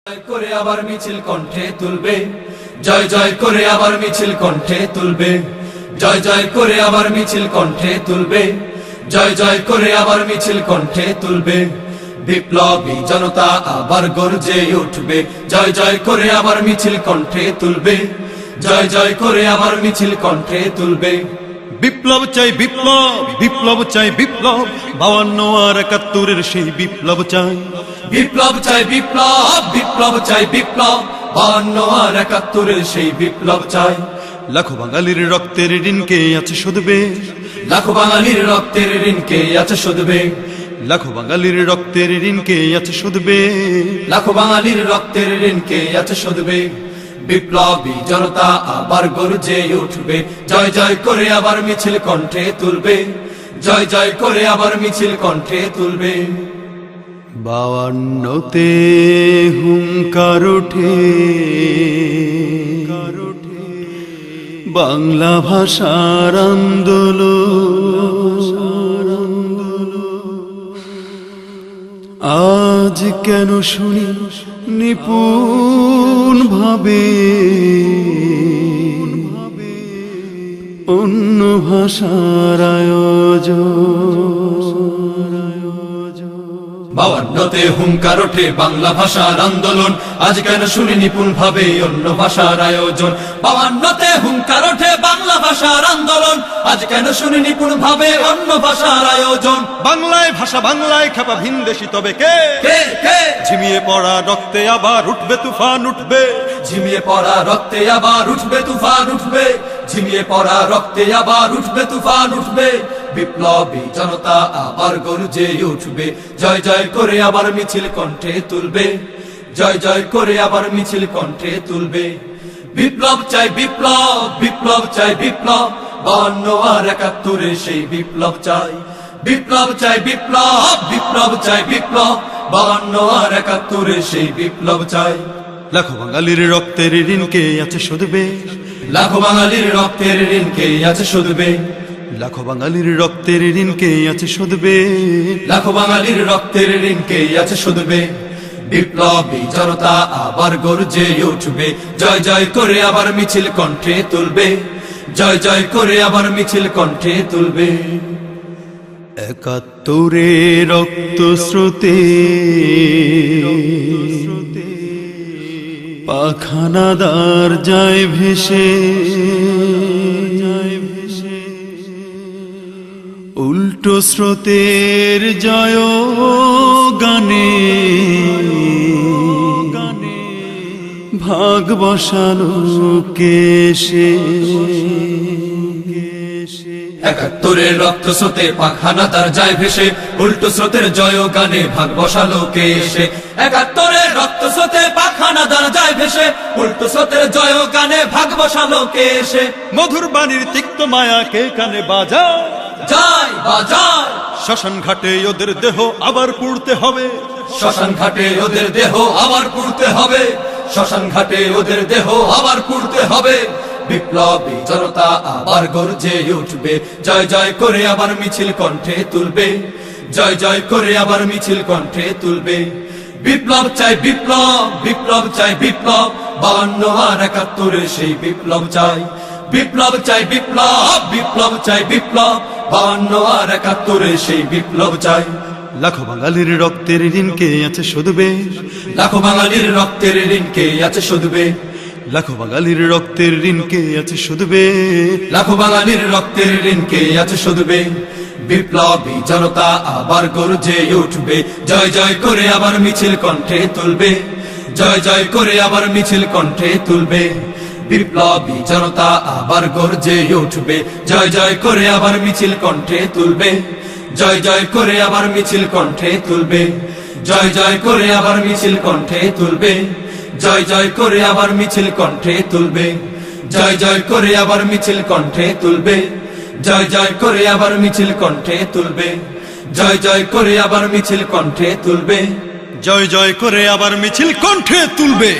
করে আবার মিছিল কণ্ঠে তুলবে, জয় জয় করে আবার মিছিল কণ্ঠে তুলবে, জয় জয় করে আবার মিছিল কণ্ঠে তুলবে, জয় জয় করে আবার মিছিল কণ্ঠে তুলবে। বিপ্লবী জনতা আবার গর্জে উঠবে, জয় জয় করে আবার মিছিল কণ্ঠে তুলবে, জয় জয় করে আবার মিছিল কণ্ঠে তুলবে। বিপ্লব চাই বিপ্লব, বিপ্লব চাই বিপ্লব, 52 আর 71-এর সেই বিপ্লব চাই। বিপ্লব চাই বিপ্লব, বিপ্লব চাই বিপ্লব, 52 আর 71-এর সেই বিপ্লব চাই। লাখো বাঙালির রক্তের ঋণকে আছে শোধবে, লাখো বাঙালির রক্তের ঋণকে আছে শোধবে, লাখো বাঙালির রক্তের ঋণকে আছে শোধবে, লাখো বাঙালির রক্তের ঋণকে আছে শোধবে। বিপ্লবী জনতা আবার গর্জে উঠবে, জয় জয় করে আবার মিছিল কণ্ঠে তুলবে, জয় জয় করে আবার মিছিল কণ্ঠে তুলবে। 52-তে হুঙ্কার ওঠে, বাংলা ভাষার আন্দোলন। আজ কেন শুনি নিপুণ ভাবে অন্য ভাষার আয়োজন। 52-তে হুঙ্কার ওঠে বাংলা ভাষার আন্দোলন, আজ কেন শুনি নিপুণ ভাবে অন্য ভাষার আয়োজন। 52-তে হুঙ্কার ওঠে বাংলা ভাষার আন্দোলন, আজ কেন শুনি নিপুণ ভাবে অন্য ভাষার আয়োজন। বাংলায় ভাষা বাংলায় খেপা ভিনদেশি তবে কে? কে কে? ঝিমিয়ে পড়া রক্তে আবার উঠবে তুফান উঠবে, ঝিমিয়ে পড়া রক্তে আবার উঠবে তুফান উঠবে, ঝিমিয়ে পড়া রক্তে আবার উঠবে তুফান উঠবে। বিপ্লবী জনতা আবার গর্জে উঠবে, জয় জয় করে আবার মিছিল কণ্ঠে তুলবে, জয় জয় করে আবার মিছিল কণ্ঠে তুলবে। বিপ্লব চাই বিপ্লব, বিপ্লব চাই বিপ্লব, 52 আর 71-এর সেই বিপ্লব চাই। বিপ্লব চাই বিপ্লব, বিপ্লব চাই বিপ্লব, 52 আর 71-এর সেই বিপ্লব চাই। লাখো বাঙালির রক্তের ঋণকে আছে শোধবে, লাখো বাঙালির রক্তের ঋণকে আছে শোধবে, লাখো বাঙালির রক্তের ঋণকে আছে শোধবে, লাখো বাঙালির রক্তের ঋণকে আছে শোধবে। বিপ্লবী জনতা আবার গর্জে উঠবে, জয় জয় করে আবার মিছিল কণ্ঠে তুলবে, জয় জয় করে আবার মিছিল কণ্ঠে তুলবে। 71-এ রক্ত স্রোতে পাখানাদার যায় ভেসে, উল্টো স্রোতের জয় গানে ভাগ বসালো কেশে। 71-এর রক্ত স্রোতে পাখানাদার যায় ভেসে, উল্টো স্রোতের জয় গানে ভাগ বসালো কে এসে। 71-এর রক্ত স্রোতে পাখানাদার যায় ভেসে, উল্টো স্রোতের জয় গানে ভাগ বসালো কে এসে। মধুর বাণীর তিক্ত মায়া কে কানে বাজায়, যায় বাজায় শ্মশান ঘাটে ওদের দেহ আবার পুড়তে হবে, শ্মশান ঘাটে ওদের দেহ আবার পুড়তে হবে, শ্মশান ঘাটে ওদের দেহ আবার পুড়তে হবে। বিপ্লবী জনতা আবার গর্জে উঠবে, জয় জয় করে আবার মিছিল কণ্ঠে তুলবে, জয় জয় করে আবার মিছিল কণ্ঠে তুলবে। বিপ্লব চাই বিপ্লব, বিপ্লব চাই বিপ্লব, 52 আর 71-এর সেই বিপ্লব চাই। বিপ্লব চাই বিপ্লব, বিপ্লব চাই বিপ্লব, 52 আর 71-এর সেই বিপ্লব চাই। লাখো বাঙালির রক্তের ঋণকে আছে শোধবে, লাখো বাঙালির রক্তের ঋণকে আছে শোধবে, লাখো বাঙালির রক্তের ঋণকে আছে শোধবে, লাখো বাঙালির রক্তের ঋণকে আছে শোধবে। বিপ্লবী জনতা আবার গর্জে উঠবে, জয় জয় করে আবার মিছিল কণ্ঠে তুলবে, জয় জয় করে আবার মিছিল কণ্ঠে তুলবে। বিপ্লবী জনতা আবার গর্জে উঠবে, জয় জয় করে আবার মিছিল কণ্ঠে তুলবে, জয় জয় করে আবার মিছিল কণ্ঠে তুলবে, জয় জয় করে আবার মিছিল কণ্ঠে তুলবে, জয় জয় করে আবার মিছিল কণ্ঠে তুলবে, জয় জয় করে আবার মিছিল কণ্ঠে তুলবে, জয় জয় করে আবার মিছিল কণ্ঠে তুলবে, জয় জয় করে আবার মিছিল কণ্ঠে তুলবে, জয় জয় করে আবার মিছিল কণ্ঠে তুলবে।